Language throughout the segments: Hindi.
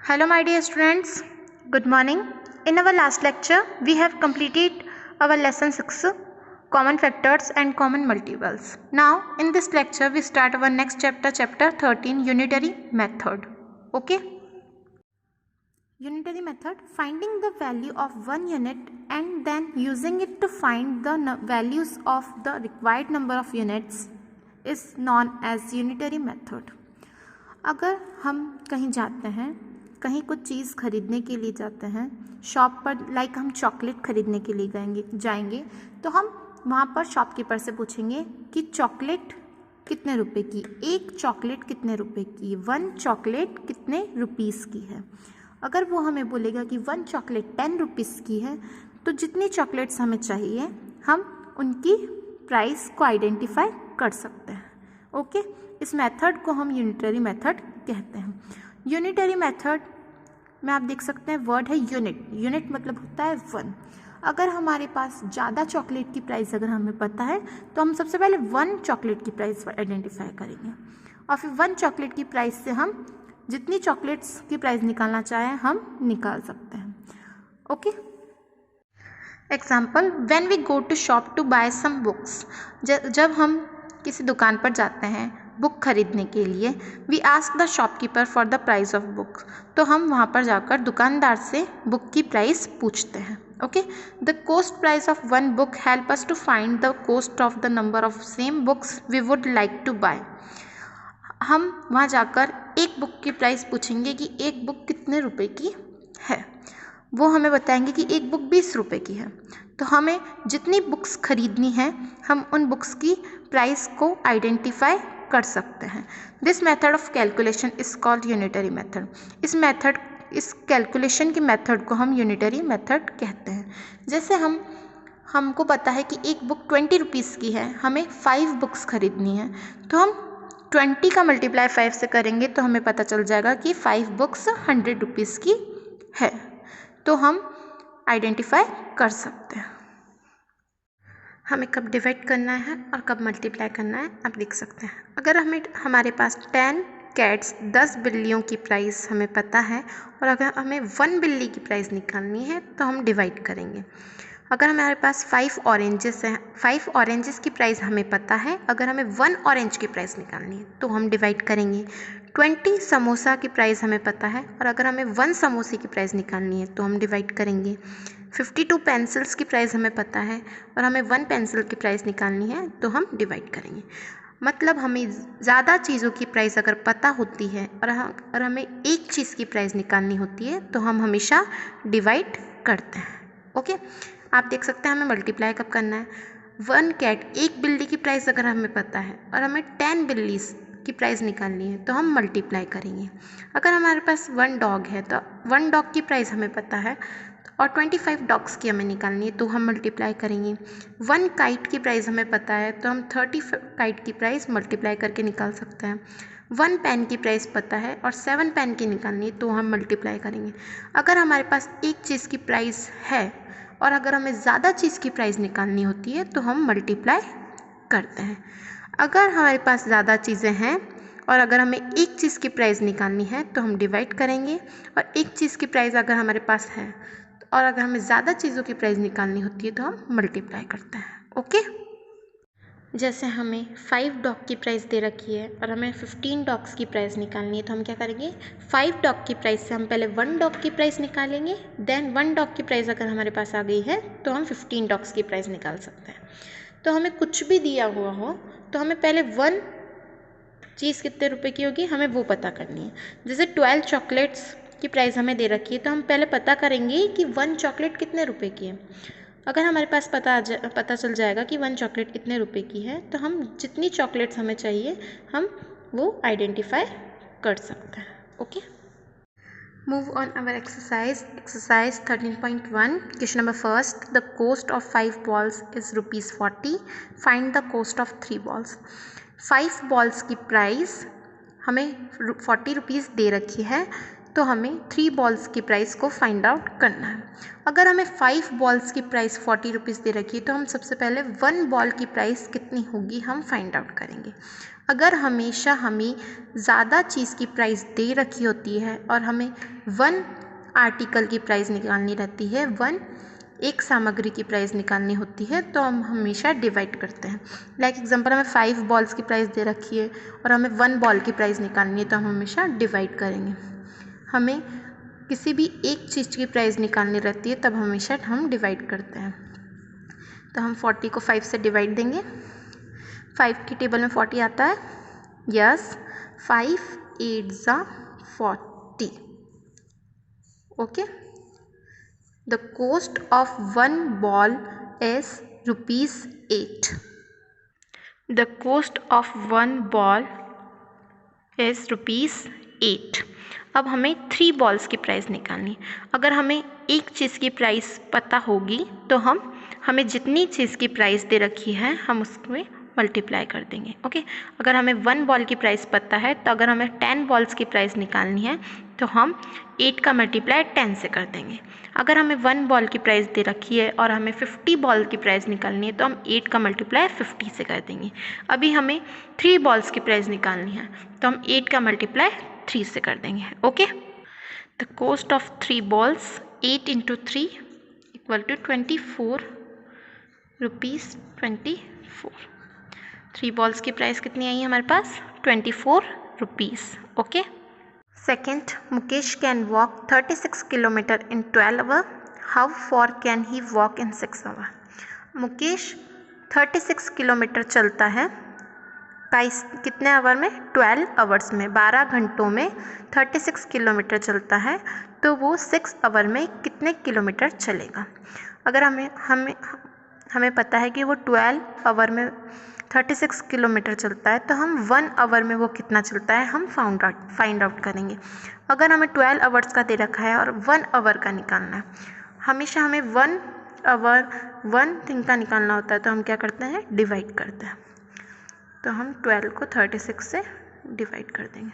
Hello my dear students, good morning. In our last lecture, we have completed our lesson 6, common factors and common multiples. Now in this lecture, we start our next chapter, chapter 13, unitary method. Okay? Unitary method, finding the value of one unit and then using it to find the values of the required number of units is known as unitary method. अगर हम कहीं जाते हैं, कहीं कुछ चीज़ खरीदने के लिए जाते हैं शॉप पर, लाइक हम चॉकलेट खरीदने के लिए जाएंगे तो हम वहाँ पर शॉपकीपर से पूछेंगे कि चॉकलेट कितने रुपए की, एक चॉकलेट कितने रुपए की, वन चॉकलेट कितने रुपीस की है। अगर वो हमें बोलेगा कि वन चॉकलेट 10 रुपीस की है तो जितनी चॉकलेट्स हमें चाहिए हम उनकी प्राइस को आइडेंटिफाई कर सकते हैं। ओके, इस मेथड को हम यूनिटरी मेथड कहते हैं। यूनिटरी मेथड में आप देख सकते हैं वर्ड है यूनिट। यूनिट मतलब होता है वन। अगर हमारे पास ज़्यादा चॉकलेट की प्राइस अगर हमें पता है तो हम सबसे पहले वन चॉकलेट की प्राइस आइडेंटिफाई करेंगे और फिर वन चॉकलेट की प्राइस से हम जितनी चॉकलेट्स की प्राइस निकालना चाहें हम निकाल सकते हैं। Okay, example, when we go to shop to buy some books, जब हम किसी दुकान पर जाते हैं बुक खरीदने के लिए, we ask the shopkeeper for the price of book, तो हम वहाँ पर जाकर दुकानदार से बुक की प्राइस पूछते हैं। Okay, the cost price of one book help us to find the cost of the number of same books we would like to buy. हम वहाँ जाकर एक बुक की प्राइस पूछेंगे कि एक बुक कितने रुपए की है। वो हमें बताएंगे कि एक बुक 20 रुपए की है, तो हमें जितनी बुक्स खरीदनी है हम उन बुक्स की प्राइस को आइडेंटिफाई कर सकते हैं। This method of calculation is called unitary method. इस कैलकुलेशन की मेथड को हम यूनिटरी मेथड कहते हैं। जैसे हमको पता है कि एक बुक 20 रुपीज़ की है, हमें 5 बुक्स खरीदनी है, तो हम 20 का मल्टीप्लाई 5 से करेंगे तो हमें पता चल जाएगा कि 5 बुक्स 100 रुपीज़ की है, तो हम आइडेंटिफाई कर सकते हैं। हमें कब डिवाइड करना है और कब मल्टीप्लाई करना है आप लिख सकते हैं। अगर हमारे पास 10 कैट्स 10 बिल्लियों की प्राइस हमें पता है और अगर हमें 1 बिल्ली की प्राइस निकालनी है तो हम डिवाइड करेंगे। अगर हमारे पास 5 ऑरेंजेस हैं, 5 ऑरेंजेस की प्राइस हमें पता है, अगर हमें 1 ऑरेंज की प्राइस निकालनी है तो हम डिवाइड करेंगे। 20 समोसा की प्राइस हमें पता है और अगर हमें 1 समोसे की प्राइस निकालनी है तो हम डिवाइड करेंगे। 52 पेंसिल्स की प्राइस हमें पता है और हमें 1 पेंसिल की प्राइस निकालनी है तो हम डिवाइड करेंगे। मतलब हमें ज़्यादा चीज़ों की प्राइस अगर पता होती है और हमें एक चीज़ की प्राइस निकालनी होती है तो हम हमेशा डिवाइड करते हैं। ओके, आप देख सकते हैं हमें मल्टीप्लाई कब करना है। 1 कैट, एक बिल्ली की प्राइस अगर हमें पता है और हमें 10 बिल्लीज की प्राइस निकालनी है तो हम मल्टीप्लाई करेंगे। अगर हमारे पास 1 डॉग है तो 1 डॉग की प्राइस हमें पता है और 25 डॉग्स की हमें निकालनी है तो हम मल्टीप्लाई करेंगे। 1 काइट की प्राइस हमें पता है तो हम 30 काइट की प्राइस मल्टीप्लाई करके निकाल सकते हैं। 1 पेन की प्राइस पता है और 7 पेन की निकालनी है तो हम मल्टीप्लाई करेंगे। अगर हमारे पास एक चीज़ की प्राइस है और अगर हमें ज़्यादा चीज़ की प्राइस निकालनी होती है तो हम मल्टीप्लाई करते हैं। अगर हमारे पास ज़्यादा चीज़ें हैं और अगर हमें एक चीज़ की प्राइस निकालनी है तो हम डिवाइड करेंगे और एक चीज़ की प्राइस अगर हमारे पास है और अगर हमें ज़्यादा चीज़ों की प्राइस निकालनी होती है तो हम मल्टीप्लाई करते हैं। ओके, जैसे हमें 5 डॉग की प्राइस दे रखी है और हमें 15 डॉग्स की प्राइस निकालनी है तो हम क्या करेंगे, 5 डॉग की प्राइस से हम पहले 1 डॉग की प्राइस निकालेंगे, देन 1 डॉग की प्राइस अगर हमारे पास आ गई है तो हम 15 डॉग्स की प्राइस निकाल सकते हैं। तो हमें कुछ भी दिया हुआ हो तो हमें पहले 1 चीज़ कितने रुपए की होगी हमें वो पता करनी है। जैसे 12 चॉकलेट्स की प्राइस हमें दे रखी है तो हम पहले पता करेंगे कि 1 चॉकलेट कितने रुपए की है। अगर हमारे पास पता चल जाएगा कि 1 चॉकलेट कितने रुपए की है तो हम जितनी चॉकलेट्स हमें चाहिए हम वो आइडेंटिफाई कर सकते हैं। Okay, move on our exercise 13.1 question number first, the cost of 5 balls is ₹40, find the cost of 3 balls. 5 balls की प्राइस हमें 40 रुपीज़ दे रखी है तो हमें 3 बॉल्स की प्राइस को फाइंड आउट करना है। अगर हमें 5 बॉल्स की प्राइस 40 रुपीज़ दे रखी है तो हम सबसे पहले 1 बॉल की प्राइस कितनी होगी हम फाइंड आउट करेंगे। अगर हमेशा हमें ज़्यादा चीज़ की प्राइस दे रखी होती है और हमें 1 आर्टिकल की प्राइस निकालनी रहती है, 1 एक सामग्री की प्राइस निकालनी होती है, तो हम हमेशा डिवाइड करते हैं। लाइक एग्जांपल हमें 5 बॉल्स की प्राइस दे रखी है और हमें 1 बॉल की प्राइस निकालनी है, तो हम हमेशा डिवाइड करेंगे। हमें किसी भी एक चीज़ की प्राइस निकालनी रहती है तब हमेशा हम डिवाइड करते हैं। तो हम 40 को 5 से डिवाइड देंगे। 5 की टेबल में 40 आता है, यस। 5 8 ज़ा 40, okay. The cost of 1 ball is ₹8. The cost of 1 ball is ₹8. अब हमें 3 बॉल्स की प्राइस निकालनी। अगर हमें एक चीज़ की प्राइस पता होगी तो हमें जितनी चीज़ की प्राइस दे रखी है हम उसमें मल्टीप्लाई कर देंगे, ओके। अगर हमें 1 बॉल की प्राइस पता है तो अगर हमें 10 बॉल्स की प्राइस निकालनी है तो हम 8 का मल्टीप्लाई 10 से कर देंगे। अगर हमें 1 बॉल की प्राइस दे रखी है और हमें 50 बॉल की प्राइस निकालनी है तो हम 8 का मल्टीप्लाई 50 से कर देंगे। अभी हमें 3 बॉल्स की प्राइस निकालनी है तो हम 8 का मल्टीप्लाई 3 से कर देंगे, okay. The cost of 3 balls 8 × 3 = 24 rupees 24। 3 balls की प्राइस कितनी आई है हमारे पास? 24 rupees, okay. Second, Mukesh can walk 36 kilometre in 12 hour. How far can he walk in 6 hour? Mukesh 36 kilometre चलता है कितने आवर में? 12 आवर्स में, 12 घंटों में 36 किलोमीटर चलता है, तो वो 6 आवर में कितने किलोमीटर चलेगा? अगर हमें पता है कि वो 12 आवर में 36 किलोमीटर चलता है, तो हम 1 आवर में वो कितना चलता है हम फाइंड आउट करेंगे। अगर हमें 12 आवर्स का दे रखा है और 1 आवर का निकालना है, हमेशा हमें 1 आवर 1 थिंग का निकालना होता है, तो हम क्या करते हैं? डिवाइड करते हैं। तो हम 12 को 36 से डिवाइड कर देंगे।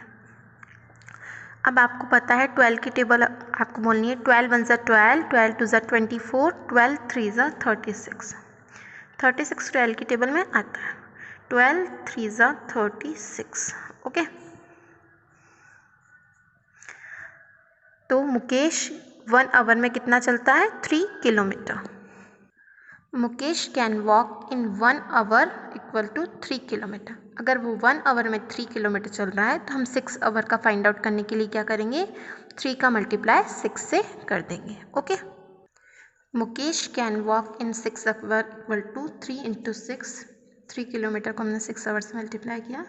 अब आपको पता है 12 की टेबल आपको बोलनी है। 12 1 ज़ा 12, 12 2 ज़ा 24, 12 3 ज़ा 36। 36 12 की टेबल में आता है। 12 3 ज़ा 36, ओके। तो मुकेश 1 आवर में कितना चलता है? 3 kilometre. Mukesh can walk in 1 hour = 3 kilometre. अगर वो 1 आवर में 3 किलोमीटर चल रहा है तो हम 6 आवर का फाइंड आउट करने के लिए क्या करेंगे? 3 का मल्टीप्लाई 6 से कर देंगे, okay. Mukesh can walk in 6 hour = 3 × 6। 3 kilometre को हमने 6 आवर से मल्टीप्लाई किया।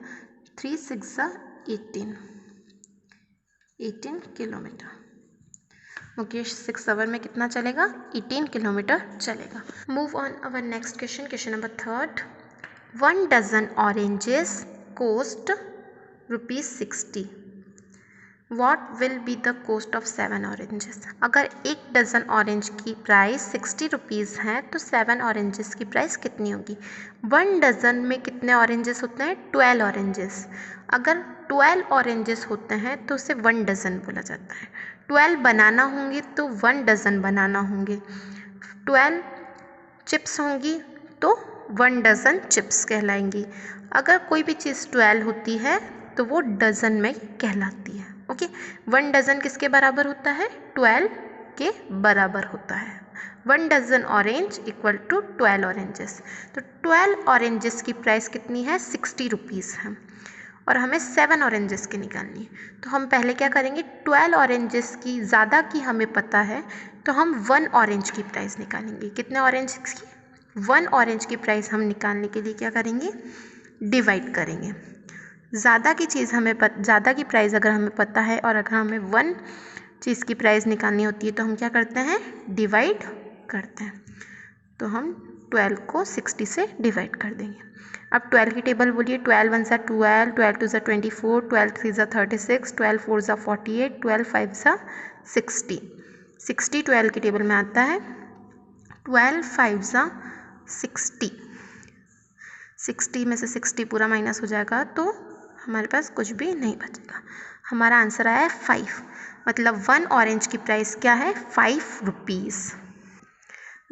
3 6 ज़ा 18 किलोमीटर। मुकेश 6 आवर में कितना चलेगा? 18 किलोमीटर चलेगा। Move on our next question, question number 3। 1 dozen oranges cost ₹60। What will be the cost of 7 oranges? अगर 1 डजन ऑरेंज की प्राइस 60 रुपीज़ है तो 7 ऑरेंजेस की प्राइस कितनी होगी? 1 डजन में कितने ऑरेंजेस होते हैं? 12 ऑरेंजेस। अगर 12 ऑरेंजेस होते हैं तो उसे 1 डजन बोला जाता है। 12 बनाना होंगे तो 1 डजन बनाना होंगे। 12 चिप्स होंगी तो 1 डजन चिप्स कहलाएंगी। अगर कोई भी चीज़ 12 होती है तो वो डजन में कहलाती है, ओके। 1 डजन किसके बराबर होता है? 12 के बराबर होता है। 1 डजन ऑरेंज = 12 ऑरेंजेस। तो 12 ऑरेंजेस की प्राइस कितनी है? 60 रुपीज़ है और हमें 7 ऑरेंजेस की निकालनी है। तो हम पहले क्या करेंगे? 12 ऑरेंजेस की ज़्यादा की हमें पता है तो हम 1 ऑरेंज की प्राइस निकालेंगे। कितने ऑरेंज की? 1 ऑरेंज की प्राइस हम निकालने के लिए क्या करेंगे? डिवाइड करेंगे। ज़्यादा की प्राइस अगर हमें पता है और अगर हमें 1 चीज़ की प्राइस निकालनी होती है तो हम क्या करते हैं? डिवाइड करते हैं। तो हम 12 को 60 से डिवाइड कर देंगे। अब 12 की टेबल बोलिए। 12 1 ज़ा 12, 12 2 ज़ा 24, 12 3 ज़ा 36, 12 4 ज़ा 48, 12 5 ज़ा 60। 60 12 की टेबल में आता है। 12 5 ज़ा 60। 60 में से 60 पूरा माइनस हो जाएगा तो हमारे पास कुछ भी नहीं बचेगा। हमारा आंसर आया है 5, मतलब 1 ऑरेंज की प्राइस क्या है 5 rupees.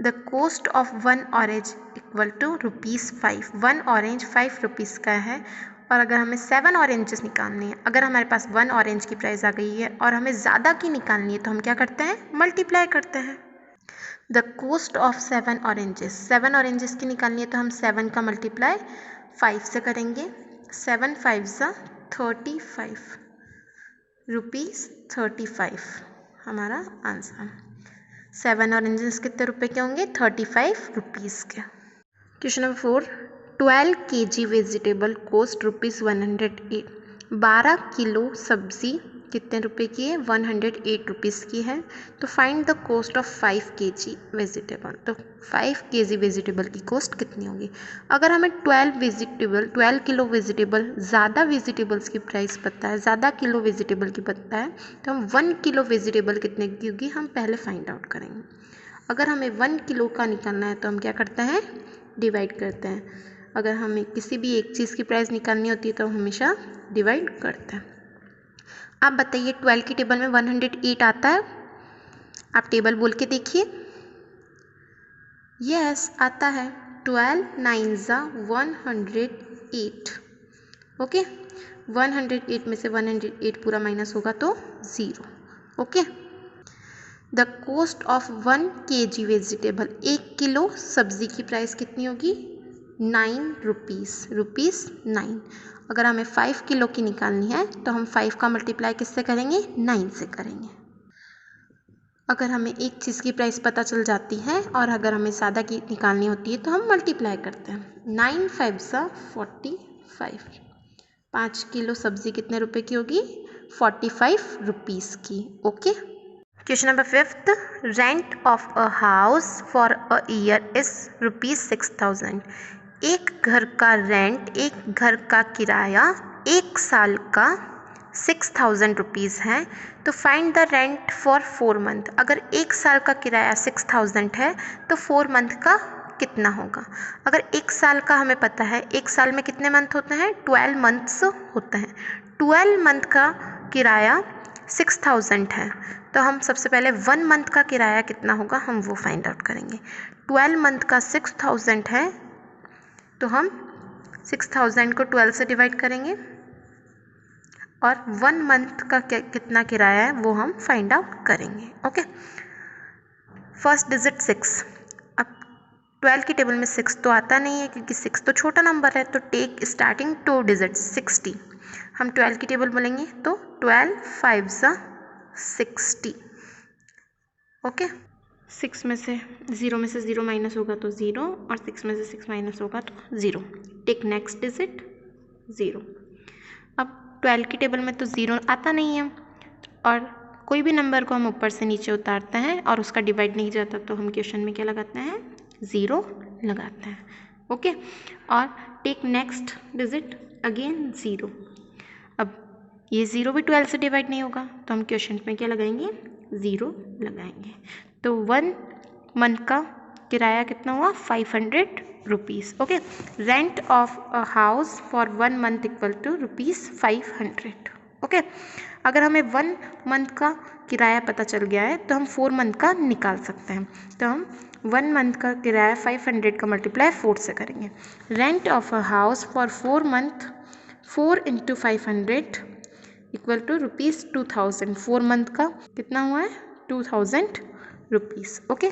The cost of 1 orange equal to ₹5। 1 orange 5 rupees का है, और अगर हमें 7 ऑरेंजेस निकालनी है, अगर हमारे पास 1 ऑरेंज की प्राइस आ गई है और हमें ज़्यादा की निकालनी है तो हम क्या करते हैं, मल्टीप्लाई करते हैं। The cost of 7 oranges, 7 oranges की निकालनी है तो हम 7 का मल्टीप्लाई 5 से करेंगे। 7 5 35 रुपीज़ 35 हमारा आंसर। 7 ऑरेंजेस कितने रुपए के होंगे, 35 रुपीज़ के। Question number 4, 12 kg vegetable cost ₹108। 12 kilo सब्जी कितने रुपए की है, 108 रुपीज़ की है। तो find the cost of 5 kg vegetable. तो 5 kg वेजिटेबल की कॉस्ट कितनी होगी। अगर हमें 12 किलो वेजिटेबल, ज़्यादा वेजिटेबल्स की प्राइस पता है, ज़्यादा किलो वेजिटेबल की पता है, तो हम 1 किलो वेजिटेबल कितने की होगी हम पहले फाइंड आउट करेंगे। अगर हमें 1 किलो का निकालना है तो हम क्या करते हैं, डिवाइड करते हैं। अगर हमें किसी भी एक चीज़ की प्राइस निकालनी होती है तो हम हमेशा डिवाइड करते हैं। आप बताइए 12 की टेबल में 108 आता है, आप टेबल बोल के देखिए। यस आता है, 12 9 108। ओके, 108 में से 108 पूरा माइनस होगा तो 0। Okay, the cost of 1 kg vegetable, 1 kilo सब्जी की प्राइस कितनी होगी, 9 रुपीज़ 9। अगर हमें 5 किलो की निकालनी है तो हम 5 का मल्टीप्लाई किससे करेंगे, 9 से करेंगे। अगर हमें एक चीज़ की प्राइस पता चल जाती है और अगर हमें ज़्यादा की निकालनी होती है तो हम मल्टीप्लाई करते हैं। 9 5 45। 5 किलो सब्जी कितने रुपए की होगी, 45 रुपीज़ की। Okay, question number 5, rent of a house for a year is ₹6000। एक घर का रेंट, एक घर का किराया 1 साल का 6000 रुपीज़ है। तो find the rent for 4 month. अगर 1 साल का किराया 6000 है तो 4 मंथ का कितना होगा। अगर 1 साल का हमें पता है, 1 साल में कितने मंथ होते हैं, 12 मंथ्स होते हैं। 12 मंथ का किराया 6000 है, तो हम सबसे पहले 1 मंथ का किराया कितना होगा हम वो फाइंड आउट करेंगे। 12 मंथ का 6000 है, तो हम 6000 को 12 से डिवाइड करेंगे और 1 मंथ का कितना किराया है वो हम फाइंड आउट करेंगे। Okay, first digit 6। अब 12 की टेबल में 6 तो आता नहीं है क्योंकि 6 तो छोटा नंबर है, तो टेक स्टार्टिंग 2 डिजिट 60। हम 12 की टेबल बोलेंगे तो 12 5 60। ओके, 6 में से 0 माइनस होगा तो 0, और 6 में से 6 माइनस होगा तो 0। Take next digit 0। अब 12 की टेबल में तो 0 आता नहीं है, और कोई भी नंबर को हम ऊपर से नीचे उतारते हैं और उसका डिवाइड नहीं जाता तो हम क्वेश्चन में क्या लगाते हैं, 0 लगाते हैं। ओके, और टेक नेक्स्ट डिजिट अगेन 0। अब ये 0 भी 12 से डिवाइड नहीं होगा तो हम क्वेश्चन में क्या लगाएंगे, 0 लगाएंगे। तो 1 मंथ का किराया कितना हुआ, 500 rupees. Okay, rent of a house for 1 month equal to ₹500। Okay, अगर हमें 1 मंथ का किराया पता चल गया है तो हम 4 मंथ का निकाल सकते हैं। तो हम 1 मंथ का किराया 500 का मल्टीप्लाई 4 से करेंगे। Rent of a house for 4 month, 4 × 500 equal to ₹2000। 4 month का कितना हुआ है, 2000 रुपीज़। ओके।